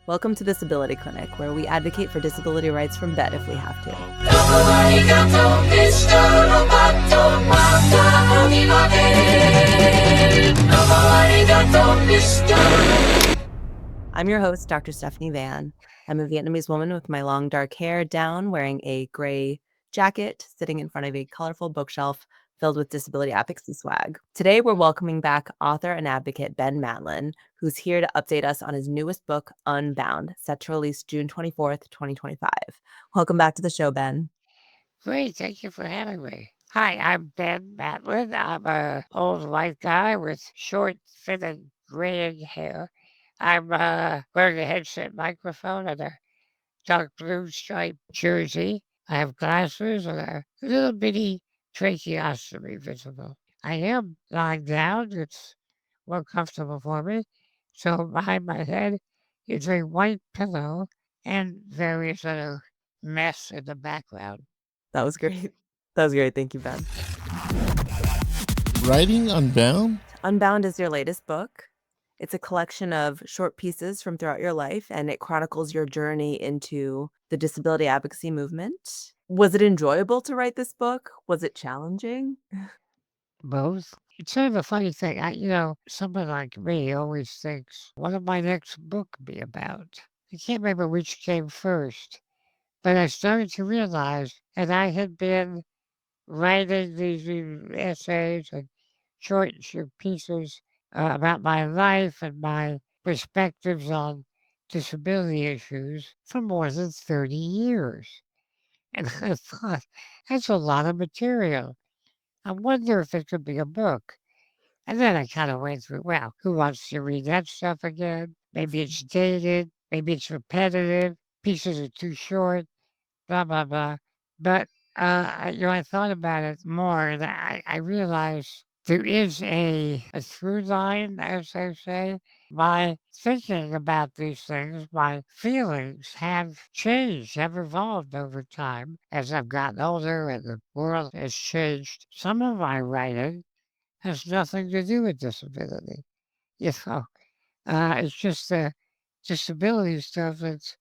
Welcome to Disability Clinic, where we advocate for disability rights from bed if we have to. I'm your host, Dr. Stephanie Van. I'm a Vietnamese woman with my long dark hair down, wearing a gray jacket, sitting in front of a colorful bookshelf filled with disability advocacy swag. Today, we're welcoming back author and advocate Ben Matlin, who's here to update us on his newest book, Unbound, set to release June 24th, 2025. Welcome back to the show, Ben. Great, thank you for having me. Hi, I'm Ben Matlin. I'm a old white guy with short, thin, graying hair. I'm wearing a headset microphone and a dark blue striped jersey. I have glasses and a little bitty tracheostomy visible. I am lying down. It's more comfortable for me. So behind my head is a white pillow and various other mess in the background. That was great. That was great. Thank you, Ben. Writing Unbound? Unbound is your latest book. It's a collection of short pieces from throughout your life, and it chronicles your journey into the disability advocacy movement. Was it enjoyable to write this book? Was it challenging? Both. It's sort of a funny thing. Someone like me always thinks, what will my next book be about? I can't remember which came first, but I started to realize that I had been writing these essays and short pieces about my life and my perspectives on disability issues for more than 30 years. And I thought, that's a lot of material. I wonder if it could be a book. And then I kind of went through, well, who wants to read that stuff again? Maybe it's dated, maybe it's repetitive, pieces are too short, blah, blah, blah. But, I thought about it more and I realized there is a through line, as they say. My thinking about these things, my feelings have changed, have evolved over time as I've gotten older and the world has changed. Some of my writing has nothing to do with disability. You know, it's just the disability stuff that's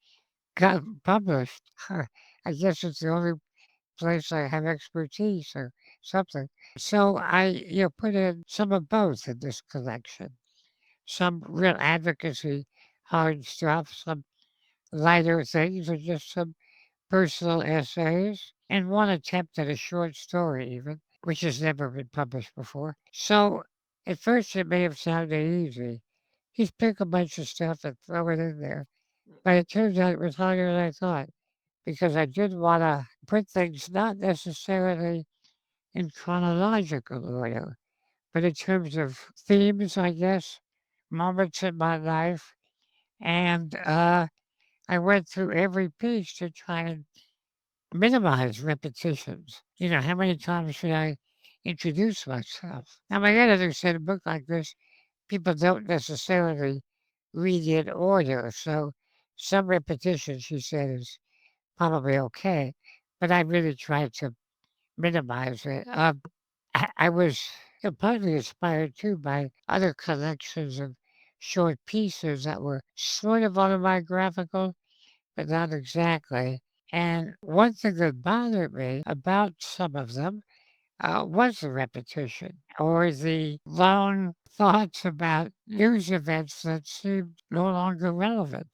gotten published. I guess it's the only place I have expertise or something. So I put in some of both in this collection. Some real advocacy, hard stuff, some lighter things, and just some personal essays, and one attempt at a short story even, which has never been published before. So at first it may have sounded easy. Just pick a bunch of stuff and throw it in there. But it turns out it was harder than I thought because I did want to put things not necessarily in chronological order, but in terms of themes, I guess, moments in my life. And I went through every piece to try and minimize repetitions. How many times should I introduce myself? Now, my editor said a book like this, people don't necessarily read in order. So some repetition, she said, is probably okay. But I really tried to minimize it. I was partly inspired too by other collections of short pieces that were sort of autobiographical, but not exactly. And one thing that bothered me about some of them was the repetition or the lone thoughts about news events that seemed no longer relevant.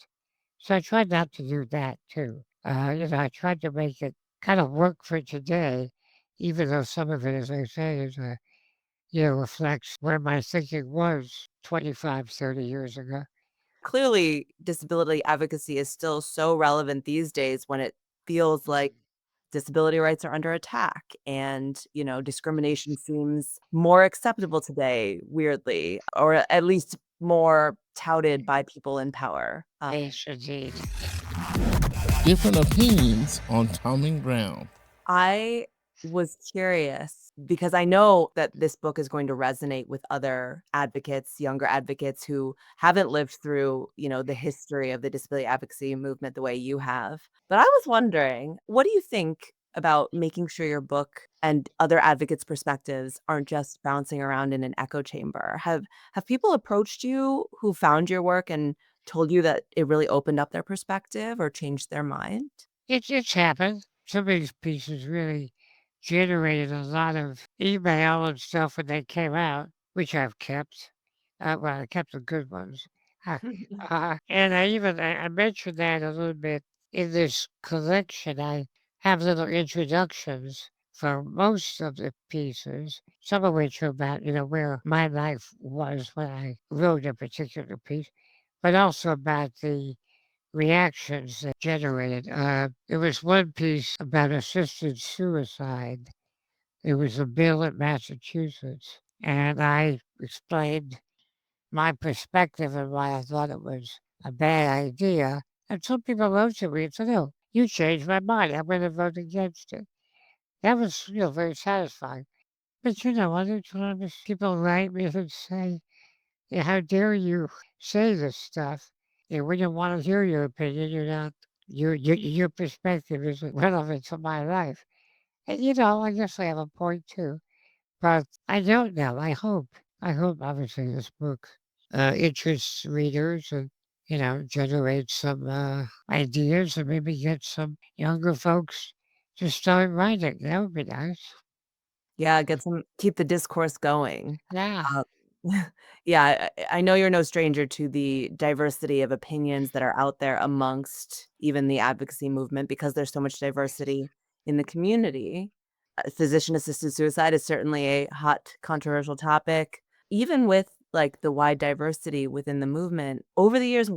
So I tried not to do that too. I tried to make it kind of work for today, even though some of it, as I say, reflects where my thinking was 25, 30 years ago. Clearly, disability advocacy is still so relevant these days when it feels like disability rights are under attack and, discrimination seems more acceptable today, weirdly, or at least more touted by people in power. Yes, indeed. Different opinions on common ground. I was curious because I know that this book is going to resonate with other advocates, younger advocates who haven't lived through, the history of the disability advocacy movement the way you have. But I was wondering, what do you think about making sure your book and other advocates' perspectives aren't just bouncing around in an echo chamber? Have people approached you who found your work and told you that it really opened up their perspective or changed their mind? It's happened. Some of these pieces really generated a lot of email and stuff when they came out, which I've kept. Well, I kept the good ones. And I mentioned that a little bit in this collection. I have little introductions for most of the pieces, some of which are about, where my life was when I wrote a particular piece, but also about the reactions that generated. There was one piece about assisted suicide. It was a bill in Massachusetts, and I explained my perspective and why I thought it was a bad idea. And some people wrote to me and said, "Oh, you changed my mind. I'm going to vote against it." That was, very satisfying. But other times people write me and say, "Yeah, how dare you say this stuff? Yeah, we don't want to hear your opinion. You're not your perspective isn't relevant to my life." And I guess I have a point too. But I don't know. I hope obviously this book interests readers and generates some ideas and maybe get some younger folks to start writing. That would be nice. Yeah, keep the discourse going. Yeah. Um, yeah, I know you're no stranger to the diversity of opinions that are out there amongst even the advocacy movement because there's so much diversity in the community. Physician-assisted suicide is certainly a hot, controversial topic. Even with, like, the wide diversity within the movement, over the years,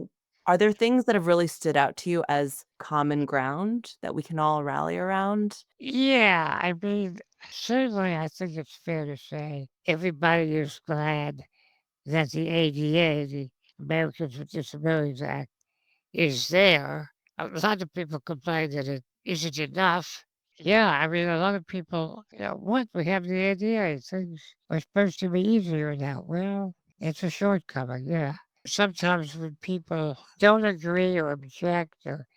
are there things that have really stood out to you as common ground that we can all rally around? Yeah, I mean, certainly I think it's fair to say everybody is glad that the ADA, the Americans with Disabilities Act, is there. A lot of people complain that it isn't enough. Yeah, I mean, a lot of people, what? We have the ADA. Things are supposed to be easier now. Well, it's a shortcoming, yeah. Sometimes when people don't agree or object or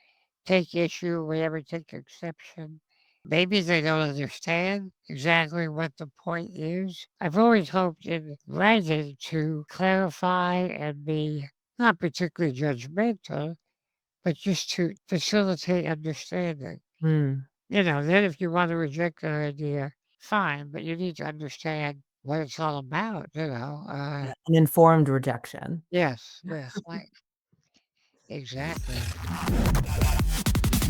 take issue, whatever, take exception, maybe they don't understand exactly what the point is. I've always hoped in writing to clarify and be not particularly judgmental, but just to facilitate understanding. Hmm. Then if you want to reject an idea, fine, but you need to understand what. It's all about. Yeah, an informed rejection. Yes, yes, like exactly.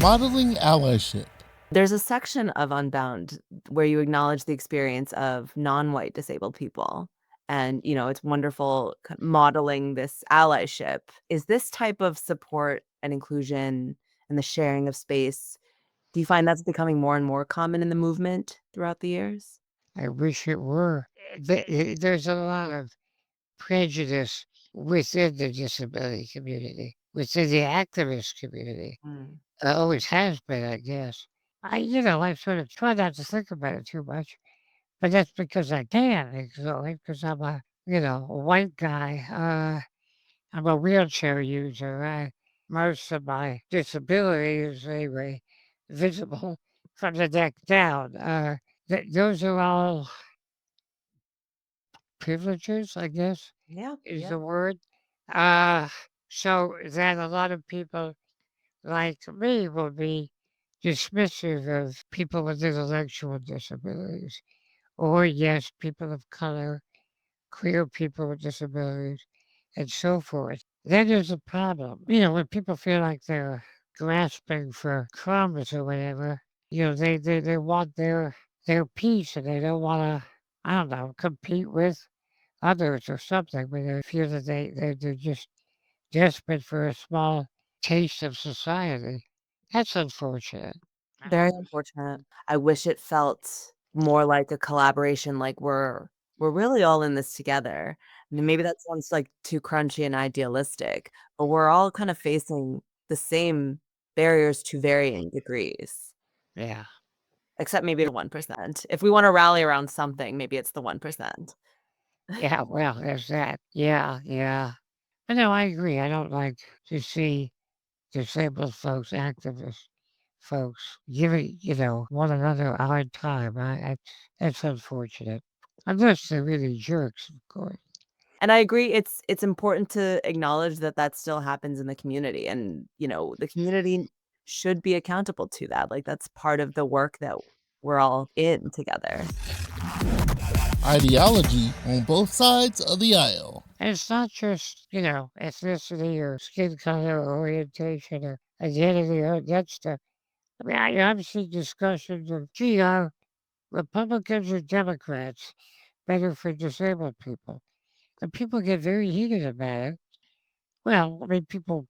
Modeling allyship. There's a section of Unbound where you acknowledge the experience of non-white disabled people, and, it's wonderful modeling this allyship. Is this type of support and inclusion and the sharing of space, do you find that's becoming more and more common in the movement throughout the years? I wish it were. There's a lot of prejudice within the disability community, within the activist community. Mm. Always has been, I guess. I sort of try not to think about it too much, but that's because I can, because I'm a white guy. I'm a wheelchair user. Most of my disability is anyway visible from the neck down. Those are all privileges, I guess, Yeah, is yeah. the word. Uh, so that a lot of people like me will be dismissive of people with intellectual disabilities, or yes, people of color, queer people with disabilities, and so forth. Then there's a problem. When people feel like they're grasping for crumbs or whatever, they want their piece and they don't want to, I don't know, compete with others or something, but they feel that they're just desperate for a small taste of society. That's unfortunate. Very unfortunate. I wish it felt more like a collaboration, like we're really all in this together. And maybe that sounds like too crunchy and idealistic, but we're all kind of facing the same barriers to varying degrees, Yeah. except maybe the 1%. If we want to rally around something, maybe it's the 1%. Yeah, well, there's that. Yeah, yeah. But no, I agree. I don't like to see disabled folks, activist folks giving, one another a hard time. That's unfortunate. Unless they're really jerks, of course. And I agree it's important to acknowledge that that still happens in the community and, the community should be accountable to that. Like, that's part of the work that we're all in together. Ideology on both sides of the aisle. And it's not just, ethnicity or skin color or orientation or identity or that stuff. I mean, I've seen discussions of, gee, are Republicans or Democrats better for disabled people? And people get very heated about it. Well, I mean, people,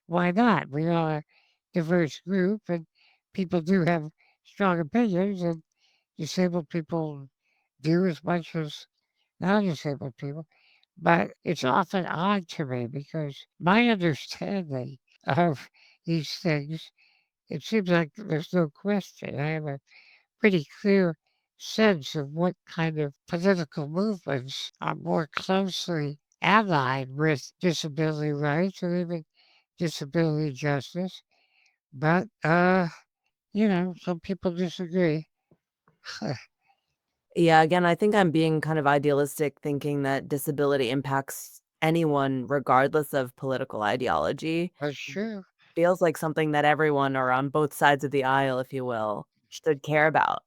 why not? We are a diverse group and people do have strong opinions, and disabled people do as much as non-disabled people. But it's often odd to me because my understanding of these things, it seems like there's no question. I have a pretty clear sense of what kind of political movements are more closely allied with disability rights or even disability justice. But, some people disagree. Yeah, again, I think I'm being kind of idealistic thinking that disability impacts anyone regardless of political ideology. That's true. Feels like something that everyone or on both sides of the aisle, if you will, should care about.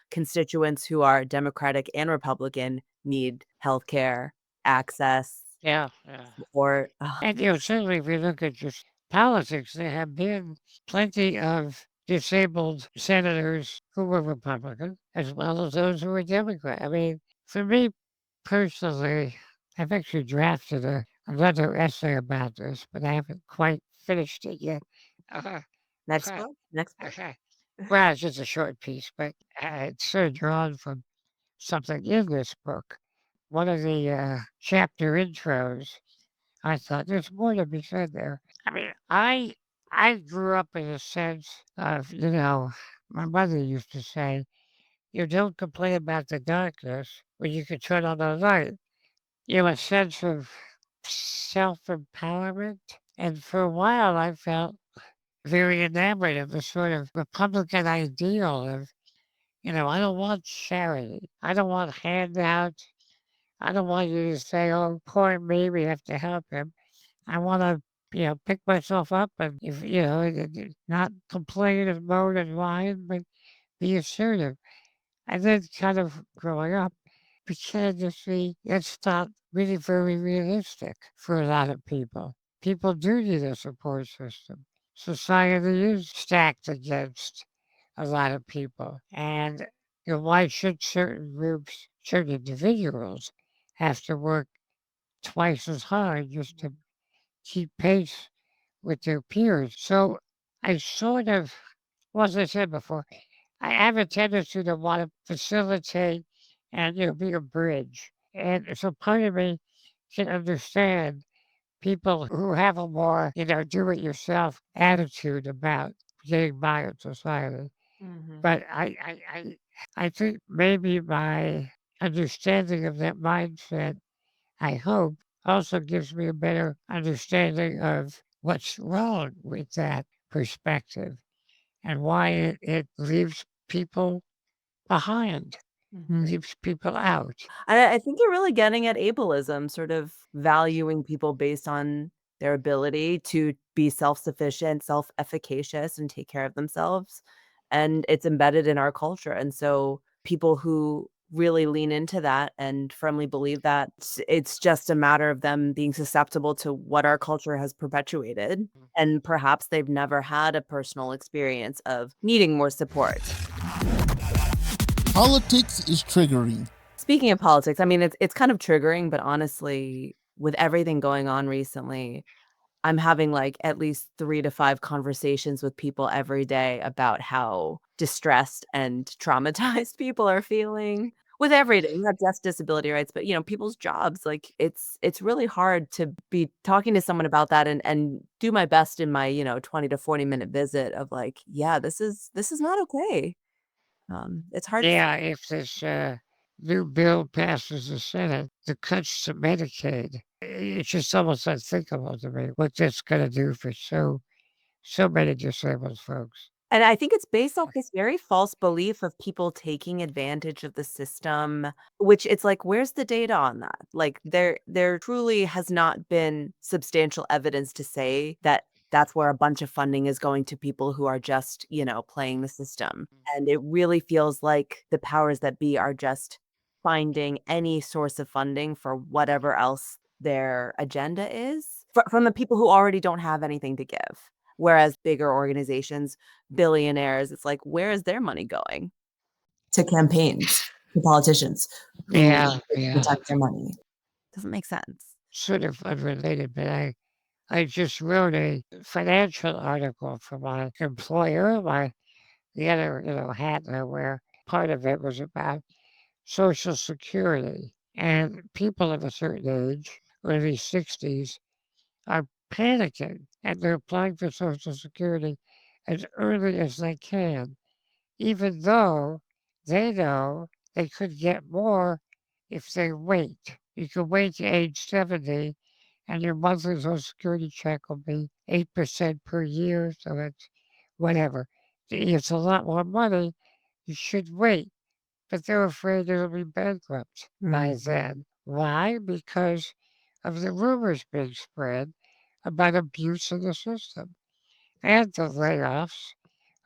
Constituents who are Democratic and Republican need healthcare, access, Yeah, yeah. or And, certainly if you look at just politics, there have been plenty of disabled senators who were Republican, as well as those who were Democrat. I mean, for me personally, I've actually drafted another essay about this, but I haven't quite finished it yet. Uh, next but, book, next book. well, it's just a short piece, but it's sort of drawn from something in this book. One of the chapter intros, I thought there's more to be said there. I mean, I grew up in a sense of, my mother used to say, you don't complain about the darkness when you can turn on the light. A sense of self-empowerment. And for a while, I felt very enamored of the sort of Republican ideal of, I don't want charity. I don't want handouts. I don't want you to say, oh, poor me, we have to help him. I want to, pick myself up and, if, not complain and moan and whine, but be assertive. And then kind of growing up, began to see it's not really very realistic for a lot of people. People do need a support system. Society is stacked against a lot of people. And why should certain groups, certain individuals have to work twice as hard just to keep pace with their peers? So I sort of, well, as I said before, I have a tendency to want to facilitate and, be a bridge. And so part of me can understand people who have a more, do it yourself attitude about getting by in society. Mhm. But I think maybe my understanding of that mindset, I hope, also gives me a better understanding of what's wrong with that perspective and why it leaves people behind, Mhm. leaves people out. I think you're really getting at ableism, sort of valuing people based on their ability to be self-sufficient, self-efficacious, and take care of themselves, and it's embedded in our culture, and so people who really lean into that and firmly believe that it's just a matter of them being susceptible to what our culture has perpetuated, and perhaps they've never had a personal experience of needing more support. Politics is triggering. Speaking of politics, I mean, it's kind of triggering, but honestly, with everything going on recently, I'm having, like, at least 3 to 5 conversations with people every day about how distressed and traumatized people are feeling with everything, not just disability rights, but, people's jobs, like, it's really hard to be talking to someone about that and do my best in my, 20 to 40-minute visit of, like, "Yeah, this is not okay." It's hard to. Yeah, if this new bill passes the Senate, the cuts to Medicaid, it's just almost unthinkable to me what that's going to do for so many disabled folks. And I think it's based off this very false belief of people taking advantage of the system, which it's like, where's the data on that? Like there truly has not been substantial evidence to say that that's where a bunch of funding is going to people who are just, playing the system. And it really feels like the powers that be are just finding any source of funding for whatever else their agenda is from the people who already don't have anything to give. Whereas bigger organizations, billionaires, it's like, where is their money going? To campaigns, to politicians who Yeah, yeah. protect their money. Doesn't make sense. Sort of unrelated, but I just wrote a financial article for my employer, the other, hat I wear. Part of it was about Social Security. And people of a certain age, early 60s, are panicking and they're applying for Social Security as early as they can, even though they know they could get more if they wait. You could wait to age 70 and your monthly Social Security check will be 8% per year. So that's whatever. It's a lot more money. You should wait. But they're afraid it'll be bankrupt by Mm. then. Why? Because of the rumors being spread about abuse of the system and the layoffs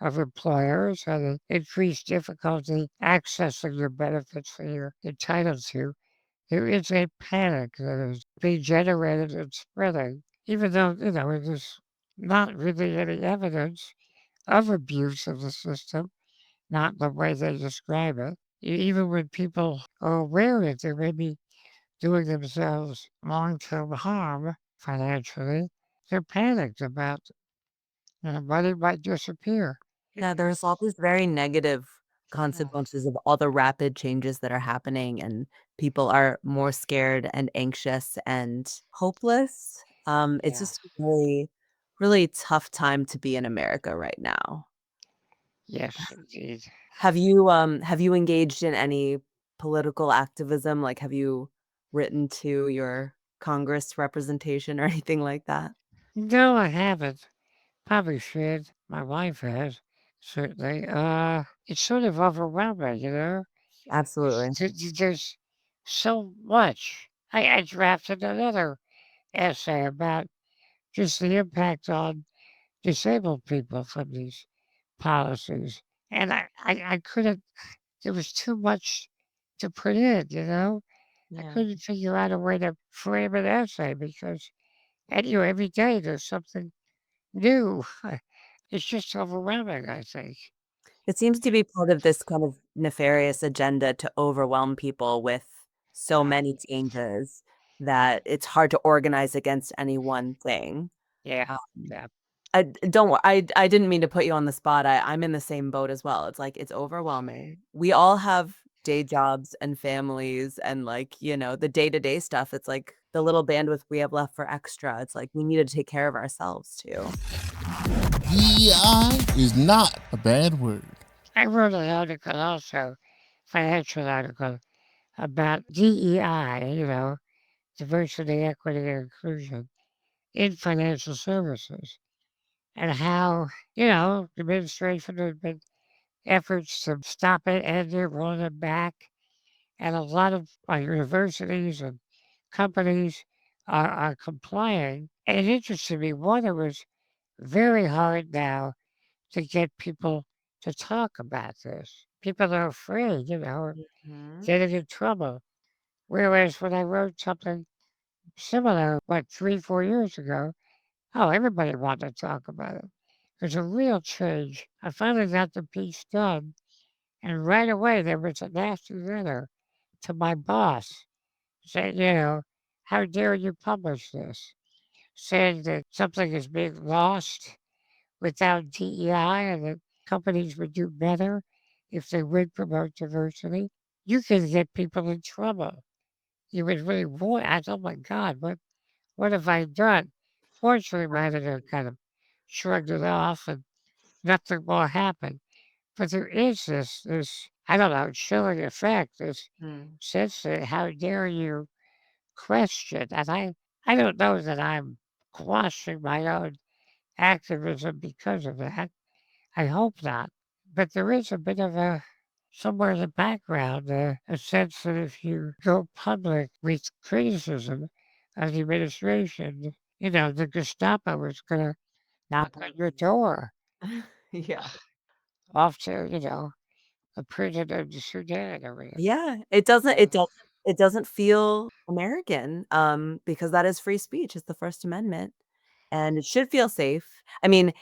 of employers and the increased difficulty accessing the benefits that you're entitled to. There is a panic that is being generated and spreading, even though, there's not really any evidence of abuse of the system, not the way they describe it. Even when people are aware that they may be doing themselves long-term harm financially, they're panicked about money might disappear. Yeah, there's all these very negative consequences of all the rapid changes that are happening, and people are more scared and anxious and hopeless. It's Yeah. just really, really tough time to be in America right now. Yes, indeed. Have you engaged in any political activism? Like, have you written to your Congress representation or anything like that? No, I haven't. Probably should. My wife has, certainly. It's sort of overwhelming, Absolutely. There's so much. I drafted another essay about just the impact on disabled people from these policies. And I couldn't, there was too much to put in. I Yeah. couldn't figure out a way to frame an essay because, every day there's something new. It's just overwhelming, I think. It seems to be part of this kind of nefarious agenda to overwhelm people with so Uh, many changes that it's hard to organize against any one thing. yeah, Um, yeah, I didn't mean to put you on the spot. I'm in the same boat as well. It's like it's overwhelming. We all have day jobs and families and like, the day-to-day stuff. It's like the little bandwidth we have left for extra. It's like we need to take care of ourselves too. DEI is not a bad word. I wrote an article also, financial article, about DEI, diversity, equity, and inclusion in financial services, and how, the administration has been efforts to stop it, end it, roll it back, and a lot of universities and companies are complying. And it interested me, one, it was very hard now to get people to talk about this. People are afraid, of Mhm. getting in trouble. Whereas when I wrote something similar, 3, 4 years ago, oh, everybody wanted to talk about it. There's a real change. I finally got the piece done, and right away there was a nasty letter to my boss saying, how dare you publish this? Saying that something is being lost without DEI and that companies would do better if they would promote diversity. You can get people in trouble. You would really want, I thought, oh my God, what have I done? Fortunately, my editor kind of shrugged it off and nothing more happened. But there is this, I don't know, chilling effect, this Mm. sense that how dare you question? And I don't know that I'm quashing my own activism because of that. I hope not. But there is a bit of a somewhere in the background, a sense that if you go public with criticism of the administration, the Gestapo is going to knock on your door Yeah. off to, a prison in Sudan or whatever. Yeah, it doesn't feel American, because that is free speech, it's the First Amendment, and it should feel safe. I mean,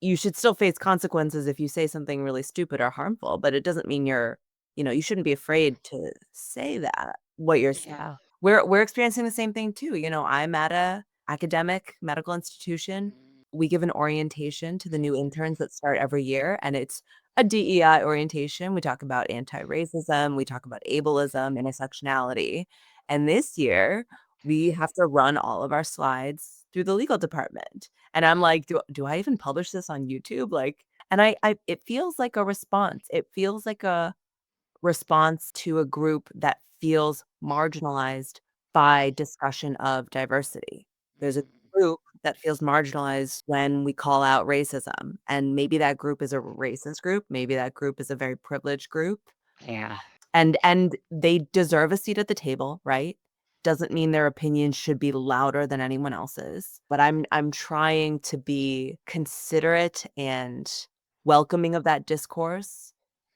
you should still face consequences if you say something really stupid or harmful, but it doesn't mean you shouldn't be afraid to say that, what you're saying. Yeah. We're experiencing the same thing too, I'm at a academic medical institution. We give an orientation to the new interns that start every year, and it's a DEI orientation. We talk about anti-racism, we talk about ableism, intersectionality, and this year, we have to run all of our slides through the legal department, and I'm like, "Do I even publish this on YouTube?" Like, and I it feels like a response. It feels like a response to a group that feels marginalized by discussion of diversity. There's a group that feels marginalized when we call out racism, and maybe that group is a racist group, maybe that group is a very privileged group, Yeah. and they deserve a seat at the table, right? Doesn't mean their opinion should be louder than anyone else's, but I'm trying to be considerate and welcoming of that discourse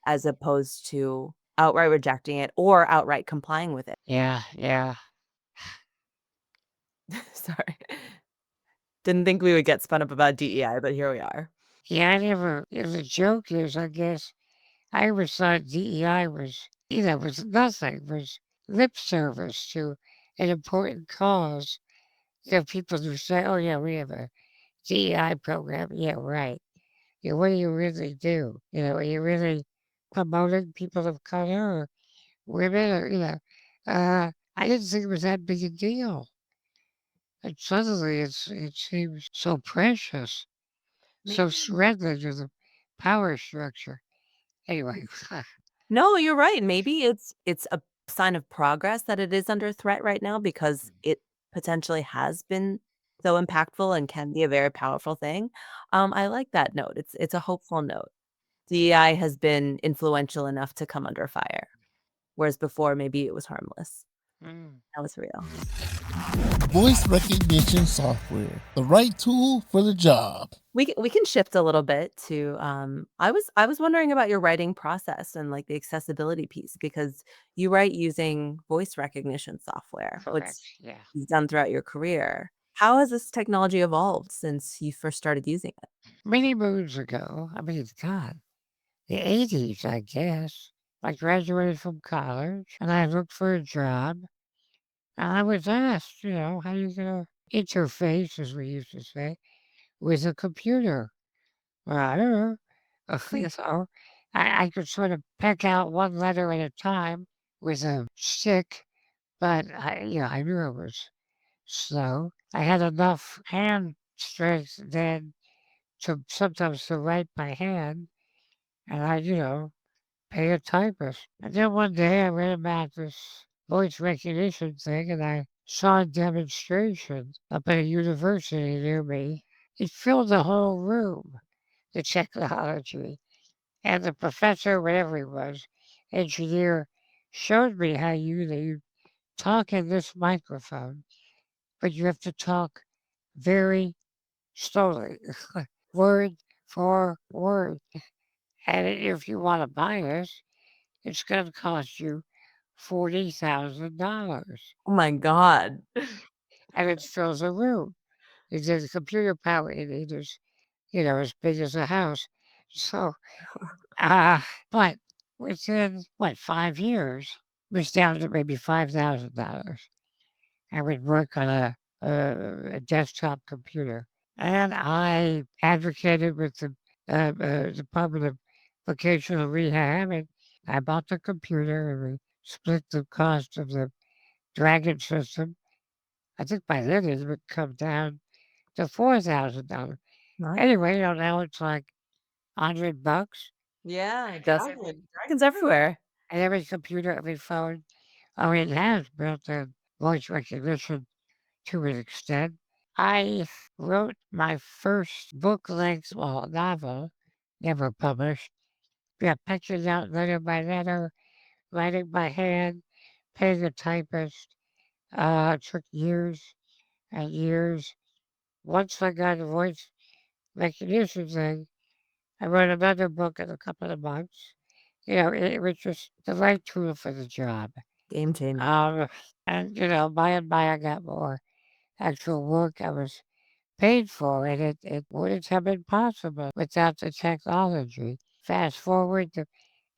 as opposed to outright rejecting it or outright complying with it. Yeah. Yeah. Sorry. Didn't think we would get spun up about DEI, but here we are. Yeah. The joke is, I guess, I always thought DEI was nothing, was lip service to an important cause. People who say, oh, yeah, we have a DEI program. Yeah, right. Yeah, what do you really do? Are you really promoting people of color or women or, I didn't think it was that big a deal. And suddenly it seems so precious, so Maybe. threatening to the power structure. Anyway, No, you're right. Maybe it's a sign of progress that it is under threat right now because it potentially has been so impactful and can be a very powerful thing. I like that note. It's a hopeful note. DEI has been influential enough to come under fire, whereas before maybe it was harmless. mm, That was real. Voice recognition software, the right tool for the job. We can shift a little bit to I was wondering about your writing process and like the accessibility piece because you write using voice recognition software, which correct. Yeah. you've done throughout your career. How has this technology evolved since you first started using it? Many moons ago, I mean, God, the 80s, I guess, I graduated from college and I looked for a job. And I was asked, how you going to interface, as we used to say, with a computer. Well, I don't know. I could sort of peck out one letter at a time with a stick, but I knew it was slow. I had enough hand strength then to sometimes to write by hand, and pay a typist. And then one day I read about this voice recognition thing and I saw a demonstration up at a university near me. It filled the whole room, the technology. And the professor, whatever he was, engineer, showed me how you talk in this microphone, but you have to talk very slowly, word for word. And if you want to buy this, it's going to cost you $40,000. Oh my god. And it fills a room. The computer power in it is, as big as a house. So, but within, 5 years, it was down to maybe $5,000. I would work on a desktop computer. And I advocated with the Department of Vocational Rehab, and I bought the computer, and we split the cost of the Dragon system. I think by then it would come down to $4,000. Nice. Anyway, now it's like $100. Yeah, Doesn't dragons everywhere. And every computer, every phone, it has built-in voice recognition to an extent. I wrote my first book-length, novel never published. Yeah, pictures out letter by letter, writing by hand, paying a typist. Took years and years. Once I got a voice recognition thing, I wrote another book in a couple of months. It was just the right tool for the job. Game changer. And by and by I got more actual work I was paid for, and it wouldn't have been possible without the technology. Fast forward the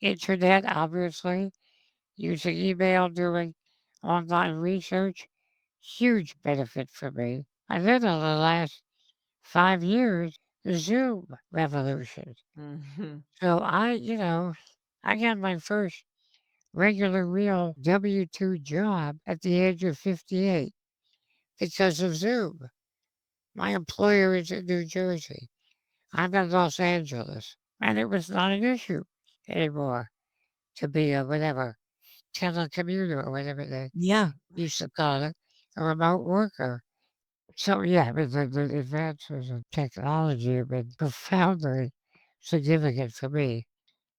internet, obviously, using email, doing online research, huge benefit for me. And then in the last 5 years, the Zoom revolution. Mhm. So I got my first regular, real W-2 job at the age of 58 because of Zoom. My employer is in New Jersey. I'm in Los Angeles. And it was not an issue anymore to be a whatever, telecommuter or whatever they Yeah. used to call it, a remote worker. So, yeah, the advances in technology have been profoundly significant for me,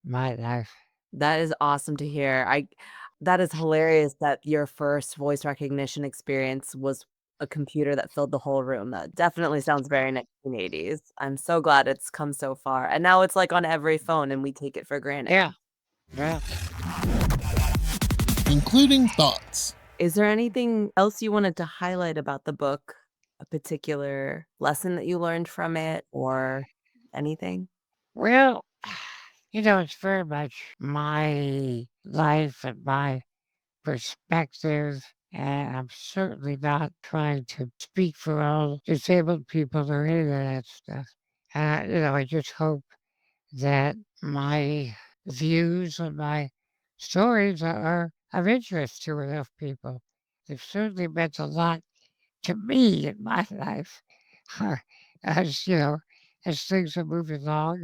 my life. That is awesome to hear. That is hilarious that your first voice recognition experience was a computer that filled the whole room. That definitely sounds very 1980s. I'm so glad it's come so far. And now it's like on every phone and we take it for granted. Yeah, yeah. Including thoughts. Is there anything else you wanted to highlight about the book? A particular lesson that you learned from it or anything? Well, it's very much my life and my perspective, and I'm certainly not trying to speak for all disabled people or any of that stuff. I just hope that my views and my stories are of interest to enough people. They've certainly meant a lot to me in my life. as as things are moving along,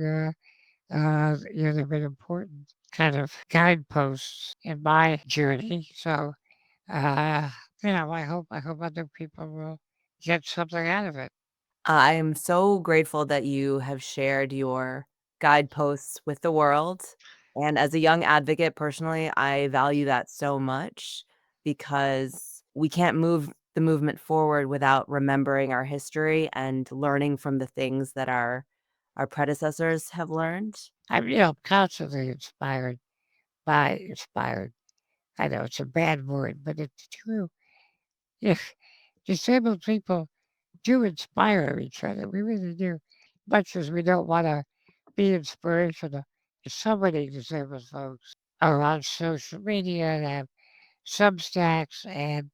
they've been important kind of guideposts in my journey. So, uh, I hope other people will get something out of it. I am so grateful that you have shared your guideposts with the world. And as a young advocate, personally, I value that so much because we can't move the movement forward without remembering our history and learning from the things that our predecessors have learned. I'm, constantly inspired. I know it's a bad word, but it's true. If disabled people do inspire each other, we really do. Much as we don't want to be inspirational. So many disabled folks are on social media and have Substacks, and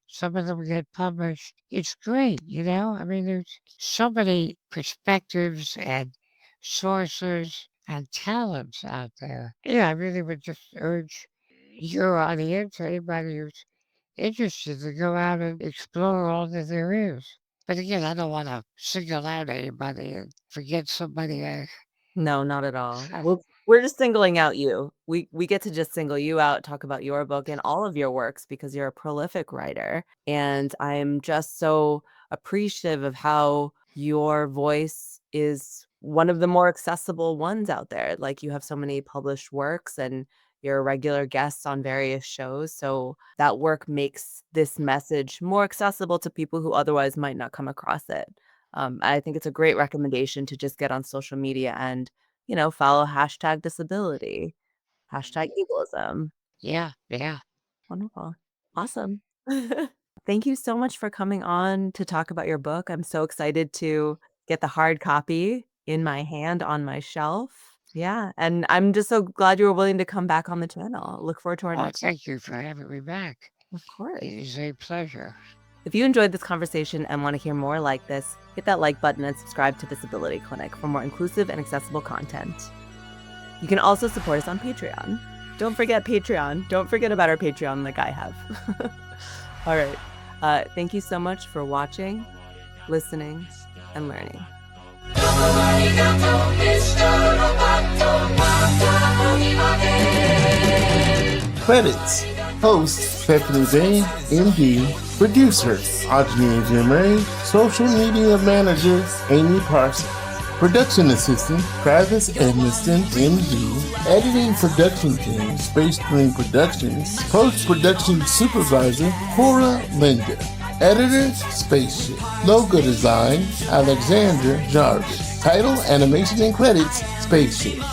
some of them get published. It's great, I mean, there's so many perspectives and sources and talents out there. Yeah, I really would just urge your audience, anybody who's interested, to go out and explore all that there is. But again, I don't want to single out anybody and forget somebody. No, not at all. We're just singling out you. We get to just single you out, talk about your book and all of your works because you're a prolific writer. And I'm just so appreciative of how your voice is one of the more accessible ones out there. Like you have so many published works and you're a regular guest on various shows. So that work makes this message more accessible to people who otherwise might not come across it. I think it's a great recommendation to just get on social media and, follow hashtag disability, hashtag equalism. Yeah, yeah. Wonderful. Awesome. Thank you so much for coming on to talk about your book. I'm so excited to get the hard copy in my hand on my shelf. Yeah. And I'm just so glad you were willing to come back on the channel. Look forward to our Well, next. thank you for having me back. Of course. It is a pleasure. If you enjoyed this conversation and want to hear more like this, hit that like button and subscribe to Disability Clinic for more inclusive and accessible content. You can also support us on Patreon. Don't forget Patreon. Don't forget about our Patreon like I have. All right. Thank you so much for watching, listening, and learning. Credits. Host Stephanie Bay, MD. Producer Audrey Murray. Social media manager Amy Parsons. Production assistant, Travis Edmiston, MD. Editing production team, Space Dream Productions. Post-production supervisor, Cora Linda. Editor, Spaceship. Logo design, Alexander Jarvis. Title, animation, and credits, Spaceship.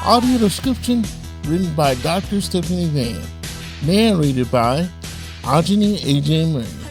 Audio description, written by Dr. Stephanie Van. Narrated by Ajani A.J. Murray.